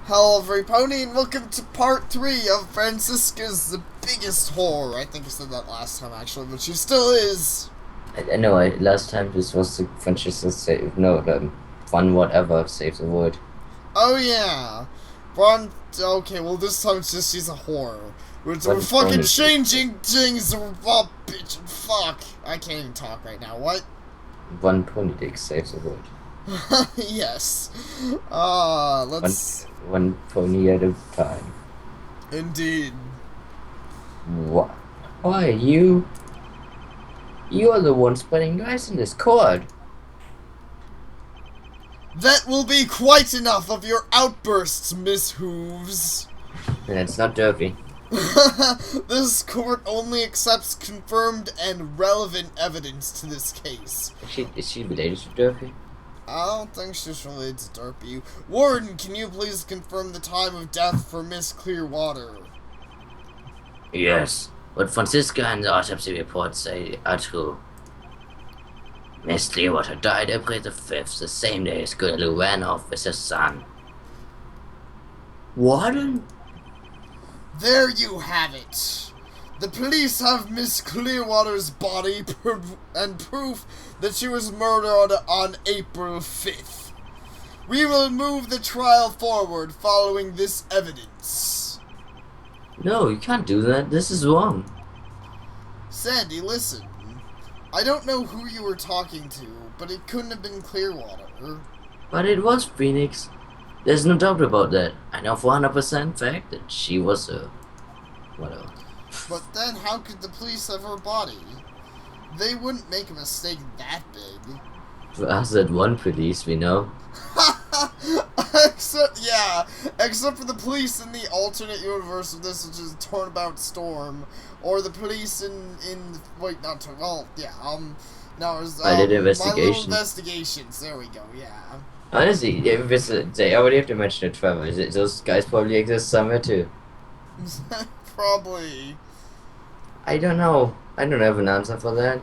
Hello everybody and welcome to part 3 of Francisca's The Biggest Whore. I think I said that last time actually, but she still is. I know. Last time this was the Francesca save. No, the one whatever save the world. Oh yeah. Bron okay, well this time it's just she's a whore. We're One fucking pony. changing things. Oh bitch, fuck. I can't even talk right now. What? One pony dick saves the world. Yes. One Let's one pony at a time. indeed. What? Why you? You are the one spreading lies in this court. That will be quite enough of your outbursts, Miss Hooves. And it's not Derby. This court only accepts confirmed and relevant evidence to this case. Is she related to Derby? I don't think she's related to Derpy. Warden, can you please confirm the time of death for Miss Clearwater? Yes. What Francisca and the autopsy report say are true. Miss Clearwater died April the 5th, the same day as Goodaloo ran off with her son. Warden? There you have it. The police have Miss Clearwater's body and proof that she was murdered on April 5th. We will move the trial forward following this evidence. No, you can't do that. This is wrong. Sandy, listen. I don't know who you were talking to, but it couldn't have been Clearwater. But it was Phoenix. There's no doubt about that. I know for 100% fact that she was a... whatever. But then how could the police have her body? They wouldn't make a mistake that big. For us at one police, we know. Except for the police in the alternate universe of this, which is Turnabout Storm, or the police wait, not Turn, well, yeah, no, it was, I did My Little investigation. Investigations, there we go, yeah. Honestly, I already have to mention it, Trevor. Those guys probably exist somewhere too. Probably. I don't know. I don't have an answer for that.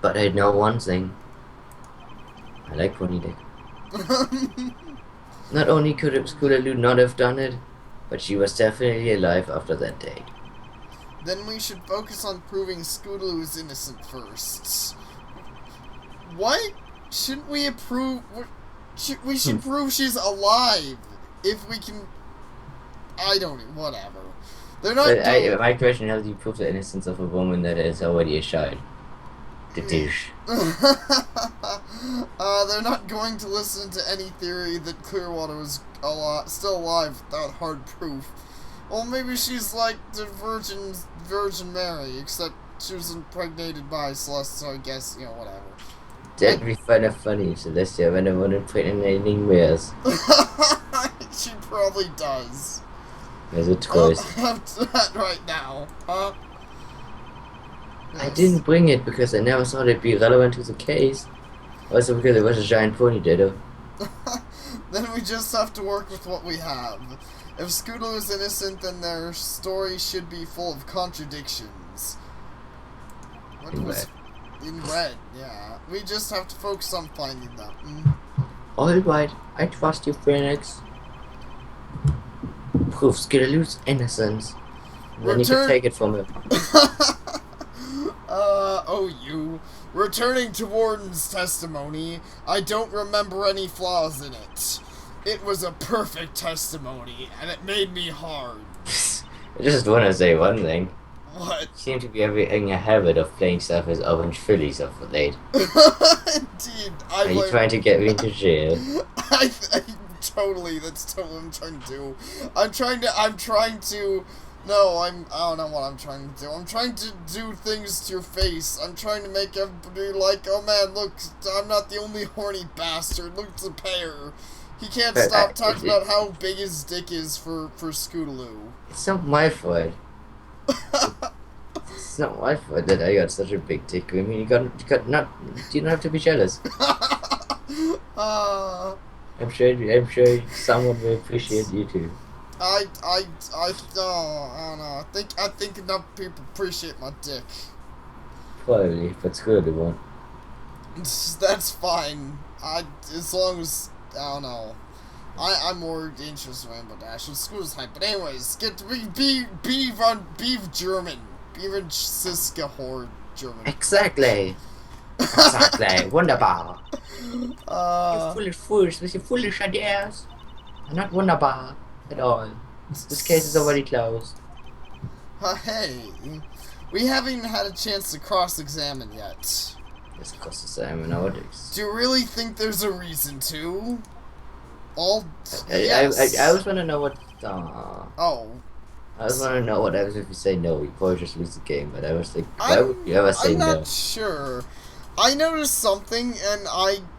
But I know one thing. I like Pony Dick. Not only could Scootaloo not have done it, but she was definitely alive after that day. Then we should focus on proving Scootaloo is innocent first. What? Shouldn't we approve? We should prove she's alive. If we can... I don't... whatever. They're not... My question is, how do you prove the innocence of a woman that is already a child? The douche. They're not going to listen to any theory that Clearwater was still alive without hard proof. Well, maybe she's like the Virgin Mary, except she was impregnated by Celeste, so I guess, whatever. That'd be kind of funny if Celestia went around impregnating bears. She probably does. As a choice. Up to that right now, huh? I didn't bring it because I never thought it'd be relevant to the case. Also because it was a giant pony ditto. Then we just have to work with what we have. If Scootaloo is innocent, then their story should be full of contradictions. In red. In red, yeah. We just have to focus on finding them. Alright, I trust you, Phoenix. Prove Scootaloo's innocence. Then you can take it from him. you. Returning to Warden's testimony, I don't remember any flaws in it. It was a perfect testimony, and it made me hard. I just want to say one thing. What? You seem to be having a habit of playing stuff as orange fillies of late. Indeed. Are you trying to get me into jail? Totally, that's totally what I'm trying to do. I don't know what I'm trying to do. I'm trying to do things to your face. I'm trying to make everybody like, oh man, look, I'm not the only horny bastard. Look at the pair. He can't stop talking about how big his dick is for Scootaloo. It's not my fault. It's not my fault that I got such a big dick. I mean, you don't have to be jealous. I'm sure someone will appreciate you too. I don't know. I think enough people appreciate my dick. Probably, but Scootaloo won't. That's fine. As long as, I don't know. I'm more interested in Rainbow Dash. The school's hype. But anyways, get to beef German. Beef Siska Horde German. Exactly. Exactly. Wunderbar. You Uh, foolish fools with your foolish ideas. Are not wunderbar at all. This case is already closed. Hey, we haven't even had a chance to cross-examine yet. This costs the same nowadays. Do you really think there's a reason to? I I always want to know what. Oh. I always want to know what happens if you say no. You probably just lose the game. But I was like, why would you ever say no? I'm not sure. I noticed something, and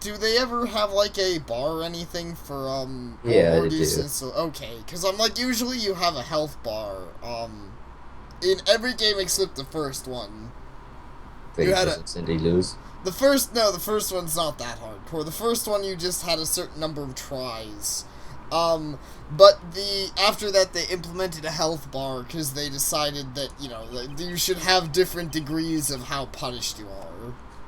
do they ever have like a bar or anything for Yeah, or they do. So okay, because I'm like usually you have a health bar in every game except the first one. Wait, You had did he lose? The first one's not that hardcore. The first one you just had a certain number of tries. But after that they implemented a health bar because they decided that, you know, that you should have different degrees of how punished you are.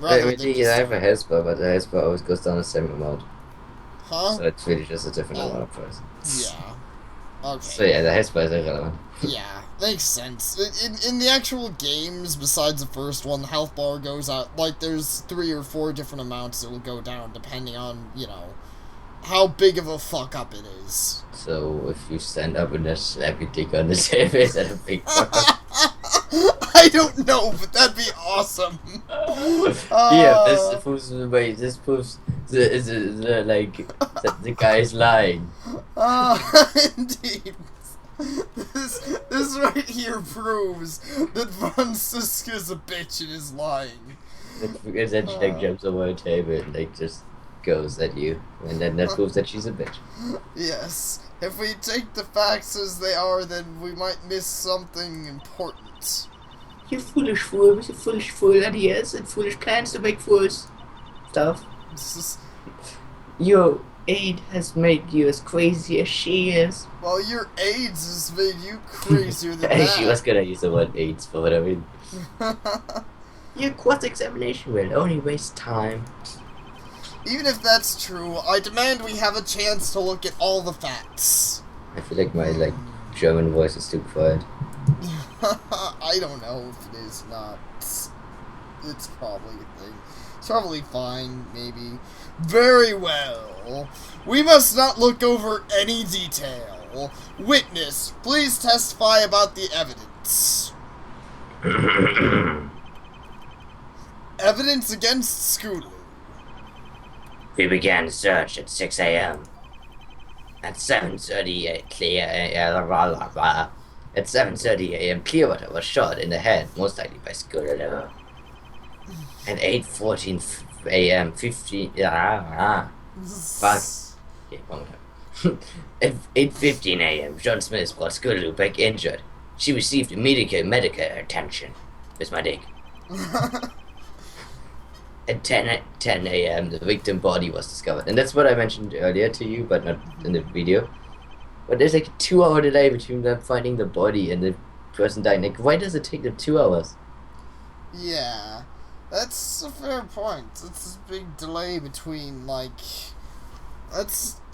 I have a health bar, but the health bar always goes down the same amount. Huh? So it's really just a different amount of price. Yeah. Okay. So yeah, the health bar is irrelevant. Yeah, makes sense. In the actual games, besides the first one, the health bar goes out, like, there's 3 or 4 different amounts that will go down, depending on, you know, how big of a fuck-up it is. So if you stand up and just slap your dick on the table, is that a big fuck up? I don't know, but that'd be awesome. Yeah, this proves that the guy is lying. Indeed. This right here proves that Von Siska's a bitch and is lying. Because then she like jumps over a table and like just goes at you, and then that proves that she's a bitch. Yes. If we take the facts as they are, then we might miss something important. You foolish fool with your foolish fool ideas and foolish plans to make fools stuff. Your aid has made you as crazy as she is. Well, your AIDS has made you crazier than Hey, that. she was gonna use the word AIDS for what I mean. Your cross-examination will only waste time. Even if that's true, I demand we have a chance to look at all the facts. I feel like my German voice is too quiet. I don't know if it is not. It's probably a thing. It's probably fine, maybe. Very well. We must not look over any detail. Witness, please testify about the evidence. Evidence against Scootaloo. We began the search at 6 a.m. At 7:30 At 7:30 a.m. Clearwater was shot in the head, most likely by Scootaloo. At 8:14 a.m. 15 fuck. Yeah, one more time. At 8:15 a.m. John Smith brought Scootaloo back injured. She received immediate medical attention. With my dick. At 10 a.m. the victim body was discovered. And that's what I mentioned earlier to you, but not in the video. But there's like a 2-hour delay between them finding the body and the person dying. Like, why does it take them 2 hours? Yeah, that's a fair point. It's a big delay between,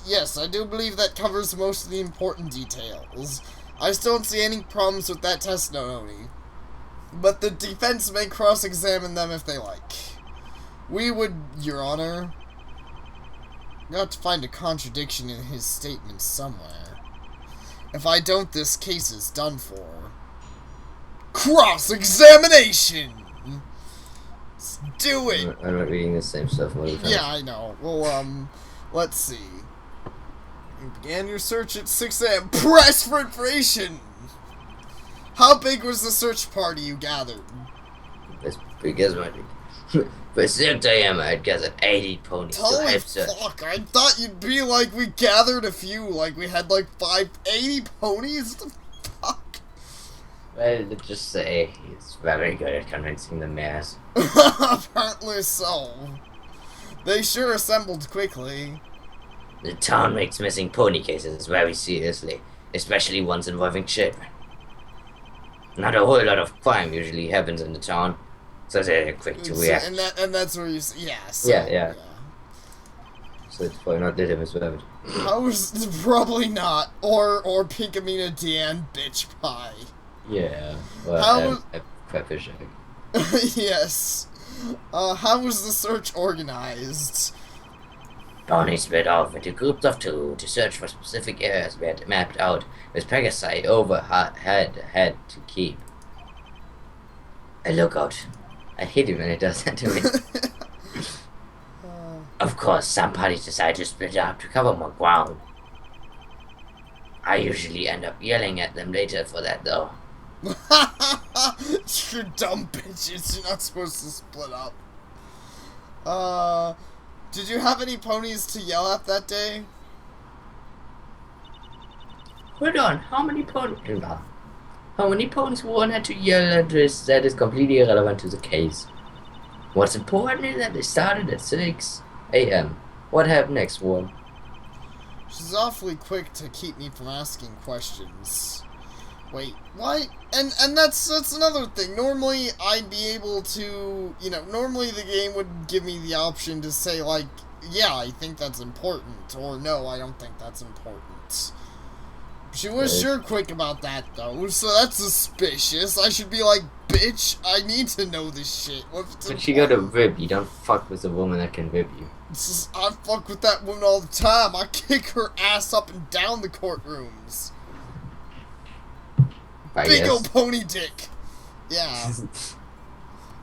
yes, I do believe that covers most of the important details. I still don't see any problems with that testimony. But the defense may cross-examine them if they like. We would, Your Honor, got to find a contradiction in his statement somewhere. If I don't, this case is done for. Cross-examination! Let's do it! I'm not reading the same stuff all the time. Yeah, I know. Well, let's see. You began your search at 6 a.m. Press for information! How big was the search party you gathered? As big as my dick. By 6 a.m. I'd gathered 80 ponies. Holy fuck, I thought you'd be like, we gathered a few, like we had 80 ponies? What the fuck? Well, let's just say he's very good at convincing the mayors. Apparently so. They sure assembled quickly. The town makes missing pony cases very seriously, especially ones involving children. Not a whole lot of crime usually happens in the town, so they're quick to react. And that's where you see, yeah. So, Yeah. so it's probably not Little Miss Rabbit. How was probably not, or Pinkamena Dan bitch pie. Yeah, well, How crayfish egg. yes. How was the search organized? Bonnie split off into groups of two to search for specific areas we had mapped out with Pegasi had to keep a lookout. I hate it when it does that to me. Of course, some parties decide to split up to cover more ground. I usually end up yelling at them later for that, though. You dumb bitches, you're not supposed to split up. Did you have any ponies to yell at that day? Hold on, how many ponies? How many ponies one had to yell at this? That is completely irrelevant to the case. What's important is that they started at 6 a.m. What happened next, Warren? She's awfully quick to keep me from asking questions. Wait, why? And that's another thing. Normally, I'd be able to, normally the game would give me the option to say, like, yeah, I think that's important, or no, I don't think that's important. She was sure quick about that, though, so that's suspicious. I should be like, bitch, I need to know this shit. But she got a rib. You don't fuck with a woman that can rib you. I fuck with that woman all the time. I kick her ass up and down the courtrooms. Big ol' pony dick. Yeah.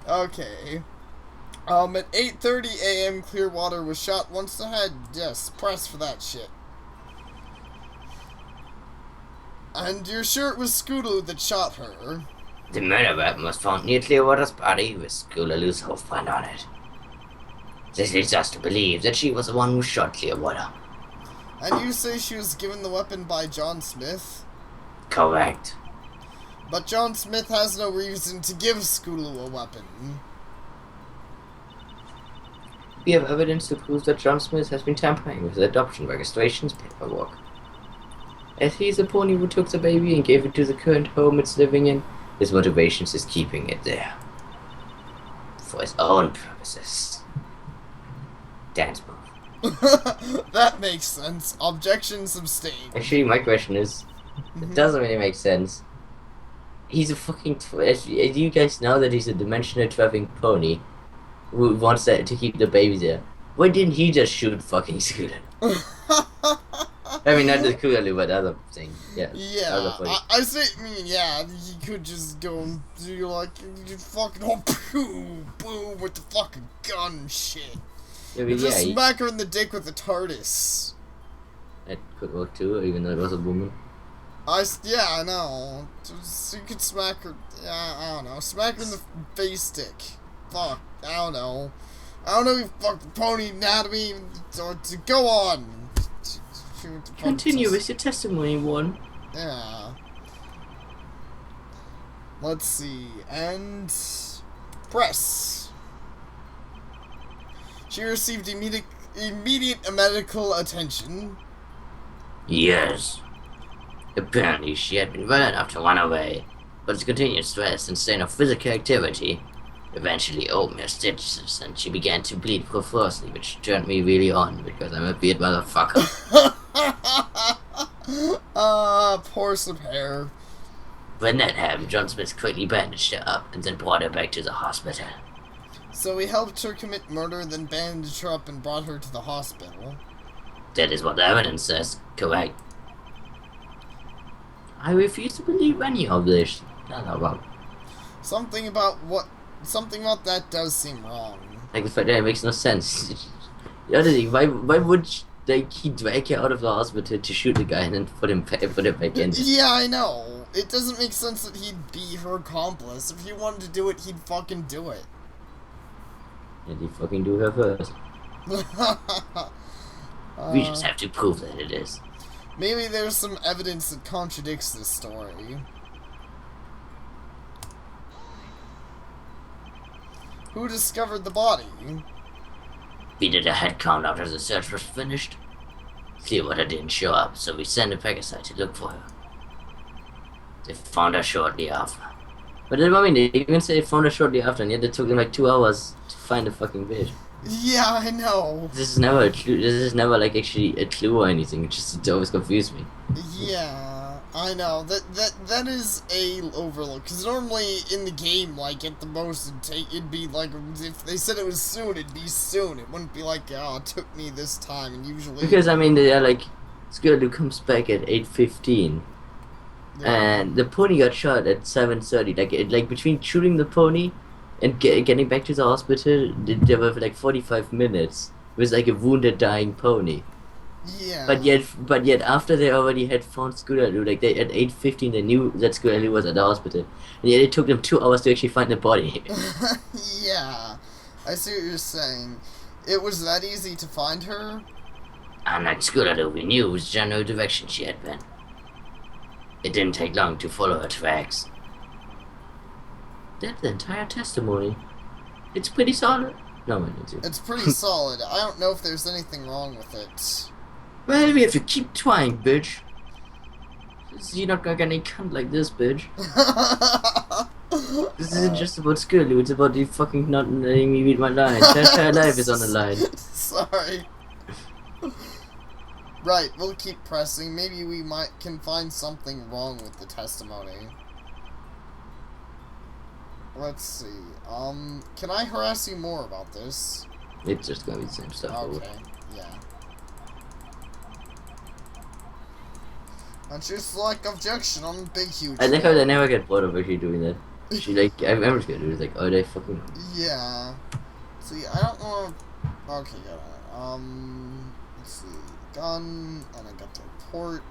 Okay. At 8:30 a.m. Clearwater was shot once the head. Yes, press for that shit. And you're sure it was Scootaloo that shot her? The murder weapon was found near Clearwater's body with Scootaloo's hoofprint on it. This leads us to believe that she was the one who shot Clearwater. And you say she was given the weapon by John Smith? Correct. But John Smith has no reason to give Scootaloo a weapon. We have evidence to prove that John Smith has been tampering with the adoption registration's paperwork. As he is the pony who took the baby and gave it to the current home it's living in, his motivations is keeping it there. For his own purposes. Dance move. That makes sense. Objection sustained. Actually, my question is, it doesn't really make sense. He's a fucking... you guys know that he's a dimensional traveling pony who wants to keep the baby there. Why didn't he just shoot fucking Scootaloo? I mean, not the Scootaloo, but the other thing. Yeah. Yeah. I say, yeah, he could just go and do like, you fucking, boom, with the fucking gun and shit. Yeah, but just smack her in the dick with the TARDIS. That could work too, even though it was a woman. Yeah, I know. Just, you could smack her, I don't know, smack her in the face stick. Fuck, I don't know. I don't know if you fuck the pony anatomy, go on. Continue with your testimony, Warren. Yeah. Let's see. And press. She received immediate medical attention. Yes. Apparently, she had been well enough to run away, but its continued stress and strain of physical activity eventually opened her stitches, and she began to bleed profusely, which turned me really on because I'm a weird motherfucker. Poor Sapare. When that happened, John Smith quickly bandaged her up and then brought her back to the hospital. So he helped her commit murder, then bandaged her up and brought her to the hospital. That is what the evidence says. Correct. I refuse to believe any of this. Something about that does seem wrong. Like the fact that it makes no sense. The other thing, why would he drag her out of the hospital to shoot the guy and then put him back in? Yeah, I know. It doesn't make sense that he'd be her accomplice. If he wanted to do it, he'd fucking do it. And he fucking do her first. We just have to prove that it is. Maybe there's some evidence that contradicts this story. Who discovered the body? We did a head count after the search was finished. Clearwater didn't show up, so we sent a Pegasi to look for her. They found her shortly after. But I mean, they even say they found her shortly after, and yet it took them like 2 hours to find the fucking bitch. Yeah, I know. This is never a clue. This is never like actually a clue or anything. It always confused me. Yeah, I know. That is a overlook. Because normally in the game, like, at the most, it'd be like, if they said it was soon, it'd be soon. It wouldn't be like, oh, it took me this time, and usually... Because I mean, they are like, Skirlu comes back at 8:15, Yeah. and the pony got shot at 7:30. Like between shooting the pony and getting back to the hospital, there were like 45 minutes with like a wounded, dying pony. Yeah. But yet, after they already had found Scootaloo, like they at 8:15, they knew that Scootaloo was at the hospital, and yet it took them 2 hours to actually find the body. Yeah. I see what you're saying. It was that easy to find her? Unlike Scootaloo, we knew which general direction she had been. It didn't take long to follow her tracks. That's the entire testimony. It's pretty solid. No, I need to. It's pretty solid. I don't know if there's anything wrong with it. Well, we have to keep trying, bitch. You're not gonna get any cunt like this, bitch. This isn't just about Scootaloo, it's about you fucking not letting me read my lines. Her entire life is on the line. Sorry. Right, we'll keep pressing. Maybe we can find something wrong with the testimony. Let's see. Can I harass you more about this? It's just gonna be the same stuff. Okay, yeah. And just like objection on the big huge. I like how they never get bored of actually doing that. She like, I remember she was like, oh, they fucking. Yeah. See, I don't want to. Okay, got it. Let's see. Gun, and I got the report.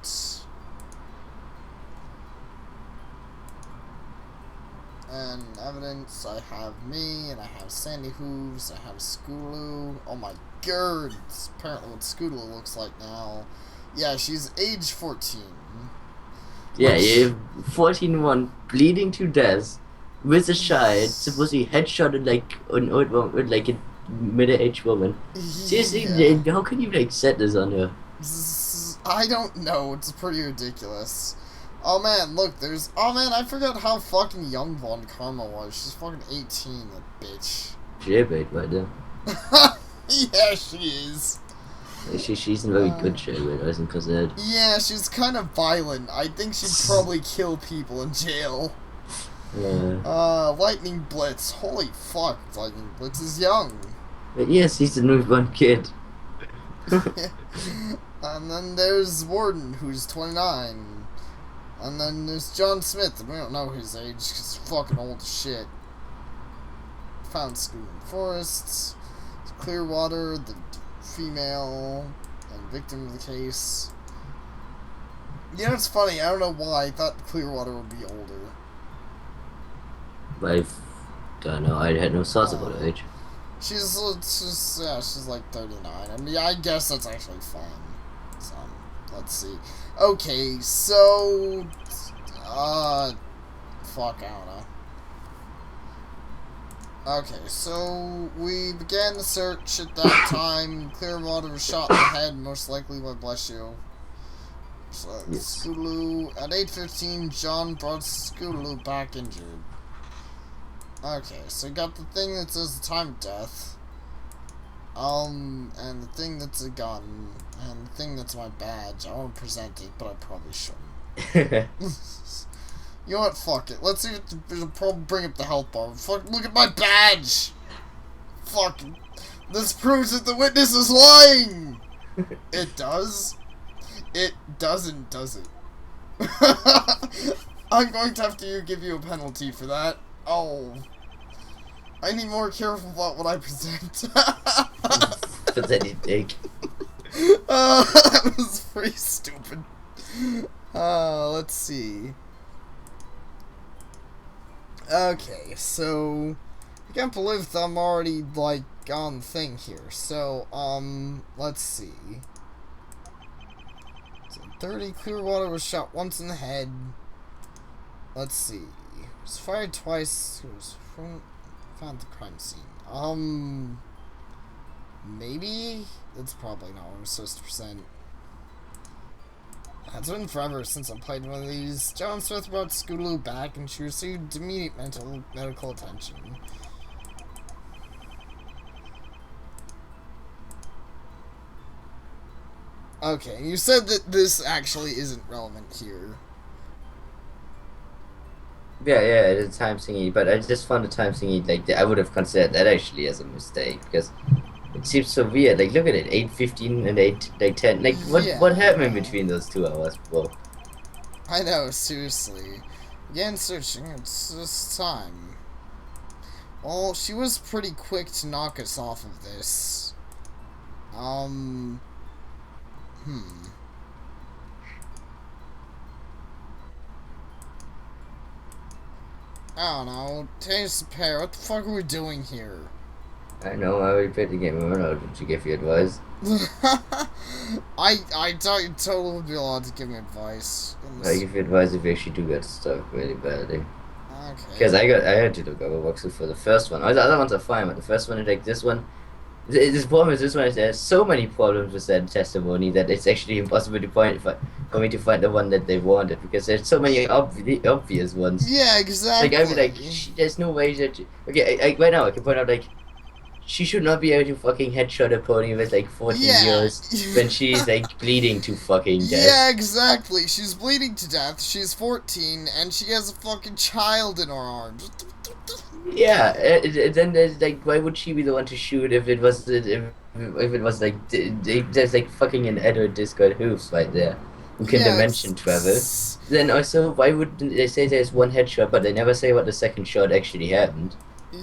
And evidence, I have me, and I have Sandy Hooves, I have Scootaloo. Oh my god, it's apparently what Scootaloo looks like now. Yeah, she's age 14. Yeah, you have 14-1 bleeding to death with a child, supposedly headshotted like an old woman, like a middle-aged woman. Seriously, Yeah. how can you like set this on her? I don't know, it's pretty ridiculous. Oh man, look, there's... Oh man, I forgot how fucking young Von Karma was. She's fucking 18, that bitch. Jailbait right there. Yeah, she is. She's in very good shape, I think, because that. Yeah, she's kind of violent. I think she'd probably kill people in jail. Lightning Blitz. Holy fuck, Lightning Blitz is young. But yes, he's the newborn kid. And then there's Warden, who's 29. And then there's John Smith, and we don't know his age, because he's fucking old as shit. Found School in Forests. Clearwater, the female, and victim of the case. You know, it's funny, I don't know why I thought Clearwater would be older. I don't know, I had no thoughts about her age. She's like 39. I mean, I guess that's actually fine. So, let's see. Okay, so, fuck, I don't know. Okay, so we began the search at that time. Clearwater was shot in the head, most likely by Bless You. So, Yes. Scootaloo, at 8:15, John brought Scootaloo back injured. Okay, so we got the thing that says the time of death. And the thing that's a gun, and the thing that's my badge. I want to present it, but I probably shouldn't. You know what? Fuck it. Let's see if it'll probably bring up the health bar. Fuck, look at my badge! Fuck. This proves that the witness is lying! It does? It doesn't, does it? I'm going to have to give you a penalty for that. Oh. I need more careful about what I present. Pathetic take. That was pretty stupid. Let's see. Okay, so I can't believe I'm already like on the thing here. So, let's see. So 30 Clearwater was shot once in the head. Let's see. Was fired twice. It was found at the crime scene. Maybe? That's probably not what I'm supposed to present. It's been forever since I played one of these. John Smith brought Scootaloo back and she received immediate medical attention. Okay, you said that this actually isn't relevant here. Yeah, the time thingy, but I just found the time thingy, like, I would have considered that actually as a mistake, because it seems so weird. Like, look at it, 8:15 and 10. Like, what Yeah, I happened in know. between those 2 hours, bro? I know, seriously. Again, searching, it's this time. Well, she was pretty quick to knock us off of this. Hmm. I don't know. Sapare, what the fuck are we doing here? I know, I already played the game, I don't know, did you give you advice? I thought you totally would be allowed to give me advice. I give you advice if you actually do get stuck really badly. Because Okay. I had to look over boxes for the first one. The other ones are fine, but the first one, like this one, this problem is this one is there's so many problems with that testimony that it's actually impossible to find for me to find the one that they wanted because there's so many obvious ones. Yeah, Like I'd be like, exactly. there's no way that okay, right now I can point out like she should not be able to fucking headshot a pony with like 14 Yeah. years when she's like bleeding to fucking death. Yeah, exactly. She's bleeding to death. She's 14, and she has a fucking child in her arms. Yeah, then there's like, why would she be the one to shoot if it was if it was like there's like fucking an Edward Discord hoof right there who can Yeah, dimension travel. Then also, why would they say there's one headshot, but they never say what the second shot actually happened?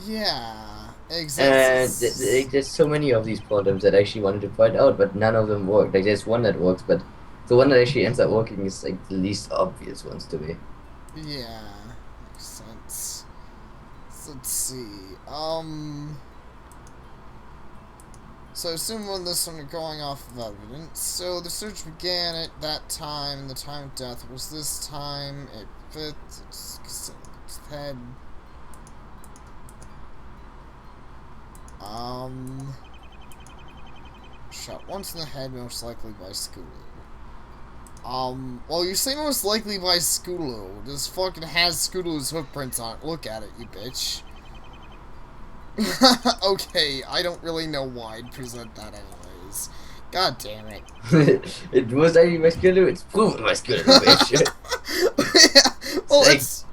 yeah, And exactly. there's so many of these problems that I actually wanted to point out, but none of them work. Like there's one that works, but the one that actually ends up working is like the least obvious ones to me. Yeah, makes sense. So let's see. So assume on this one you're going off of evidence. So the search began at that time, and the time of death was this time. It fits. Its head. Shot once in the head, most likely by Scooter. Well, you're saying most likely by Scooter. This fucking has Scooter's footprints on it. Look at it, you bitch. Okay, I don't really know why I'd present that anyways. God damn it. It was actually muscular. It's proven muscular, bitch. Yeah, well, Like, it's...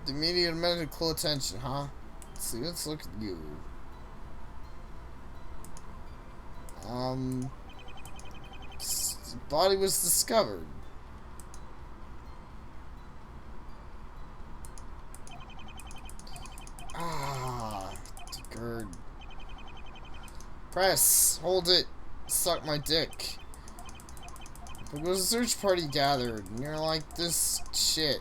Immediate medical attention, huh? Let's see, let's look at you. Body was discovered. Gerd. Press. Hold it. Suck my dick. There was a search party gathered, and you're like, this shit.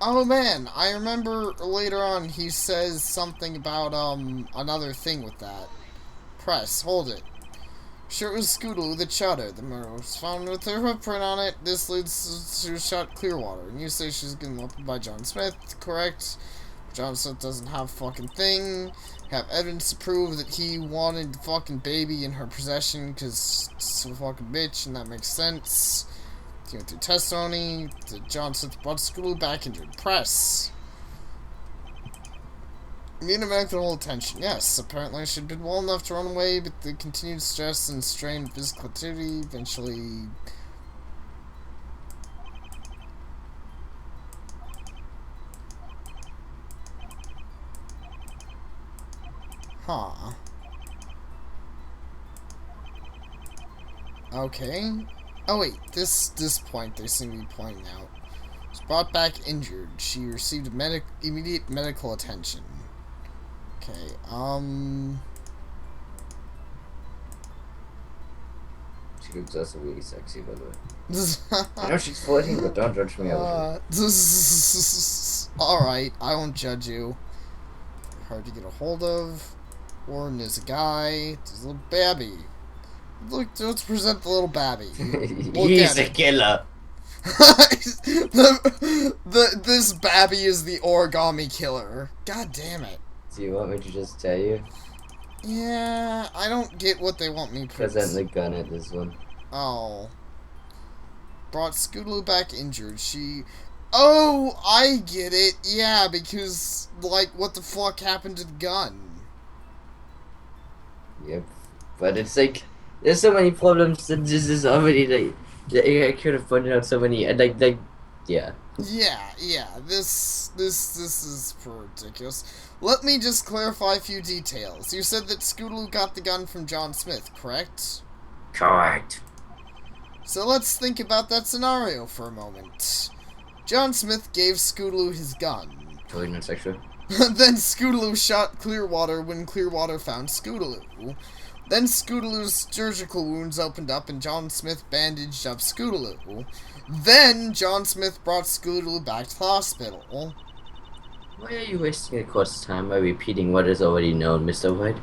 Oh man, I remember later on he says something about, another thing with that. Press. Hold it. Sure, it was Scootaloo that shot her. The murder was found with her footprint on it. This leads to shot Clearwater. And you say she's getting weapon by John Smith, correct? John Smith doesn't have a fucking thing. Have evidence to prove that he wanted the fucking baby in her possession because she's a fucking bitch, and that makes sense. He went through testimony. The John Smith brought Scootaloo back injured. Press. Immediate medical attention. Yes, apparently she did well enough to run away, but the continued stress and strain of physical activity eventually... Huh. Okay. Oh wait, this point they seem to be pointing out. Was brought back injured. She received immediate medical attention. Okay, she looks also really sexy, by the way. I know she's 14, but don't judge me over Alright, I won't judge you. Hard to get a hold of. Warren is a guy. There's a little babby. Look, let's present the little babby. He's a killer. This babby is the origami killer. God damn it. Do you want me to just tell you? Yeah, I don't get what they want me to Present the gun at this one. Oh. Brought Scootaloo back injured. She Oh, I get it. Yeah, because, like, what the fuck happened to the gun? Yep. But it's like there's so many problems that this is already I could have pointed out so many and yeah. Yeah, this is ridiculous. Let me just clarify a few details. You said that Scootaloo got the gun from John Smith, correct? Correct. So let's think about that scenario for a moment. John Smith gave Scootaloo his gun. Totally not sexual. Then Scootaloo shot Clearwater when Clearwater found Scootaloo. Then Scootaloo's surgical wounds opened up and John Smith bandaged up Scootaloo. Then John Smith brought Scootaloo back to the hospital. Why are you wasting the court's time by repeating what is already known, Mr. White?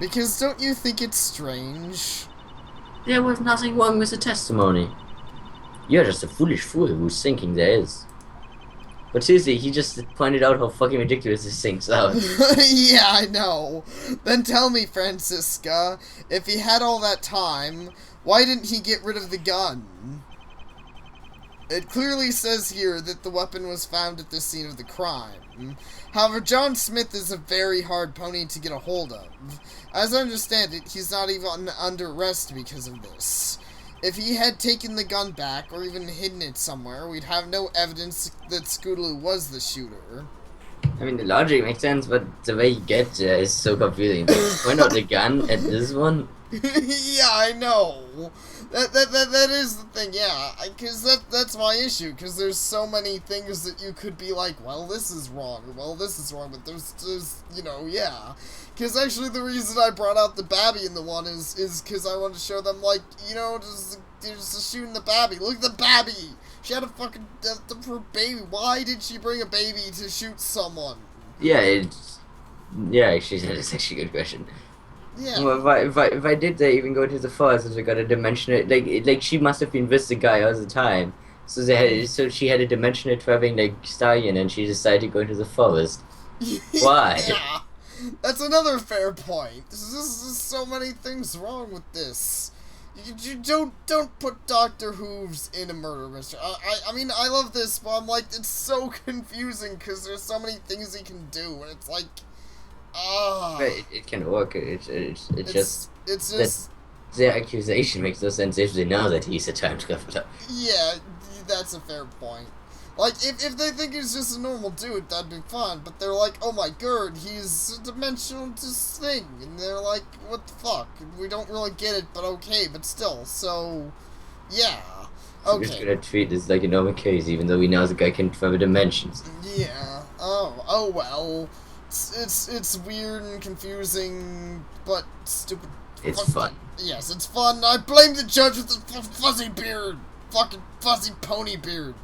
Because don't you think it's strange? There was nothing wrong with the testimony. You're just a foolish fool who's thinking there is. But seriously, he just pointed out how fucking ridiculous this thing sounds. Yeah, I know. Then tell me, Francisca, if he had all that time, why didn't he get rid of the gun? It clearly says here that the weapon was found at the scene of the crime. However, John Smith is a very hard pony to get a hold of. As I understand it, he's not even under arrest because of this. If he had taken the gun back, or even hidden it somewhere, we'd have no evidence that Scootaloo was the shooter. I mean, the logic makes sense, but the way he gets there is so confusing. Why not the gun at this one? Yeah, I know. That is the thing, yeah. Because that's my issue, because there's so many things that you could be like, well, this is wrong, or well, this is wrong, but there's you know, yeah. Because actually the reason I brought out the Babby in the one is because I wanted to show them, like, you know, just shooting the Babby. Look at the Babby! She had a fucking, her baby. Why did she bring a baby to shoot someone? Yeah, actually, that is actually a good question. Yeah. Well, if I did they even go to the forest and they got a dimensional like she must have been with the guy all the time. So she had a dimensional traveling like stallion and she decided to go into the forest. Why? Yeah. That's another fair point. There's so many things wrong with this. You don't put Dr. Hooves in a murder mystery. I mean, I love this, but I'm like, it's so confusing because there's so many things he can do, and it's like, But it can work. It's just their accusation makes no sense if they know that he's a time traveler. Yeah, that's a fair point. Like, if they think he's just a normal dude, that'd be fine. But they're like, oh my god, he's a dimensional just thing. And they're like, what the fuck? We don't really get it, but okay, but still. So, yeah. Okay. We're just gonna treat this like a normal case, even though we know the guy can travel dimensions. Yeah. Oh well. It's weird and confusing, but stupid. It's fun. Yes, it's fun. I blame the judge with the fuzzy beard. Fucking fuzzy pony beard.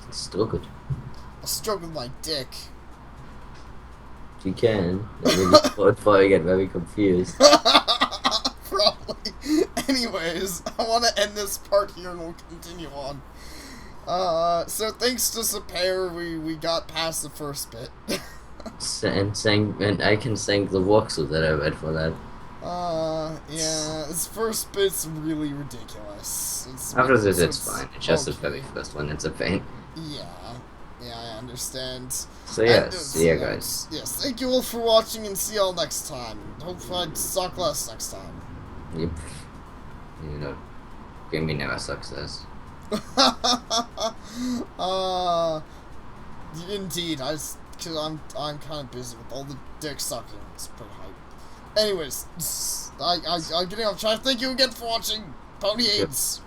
It's still good. I'll stroke with my dick. You can. Before I get very confused. Probably. Anyways, I want to end this part here and we'll continue on. So thanks to Sapare, we got past the first bit. and I can thank the walkthrough that I read for that. Yeah, this first bit's really ridiculous. After this, it's fine. It's just the very first one. It's a pain. Yeah, I understand. So yeah, see ya guys. Yes, thank you all for watching and see y'all next time. Hopefully I suck less next time. Yep. You know, gaming never success. Indeed, cause I'm kind of busy with all the dick sucking. It's pretty hype. Anyways, I'm getting off track. Thank you again for watching. Pony AIDS.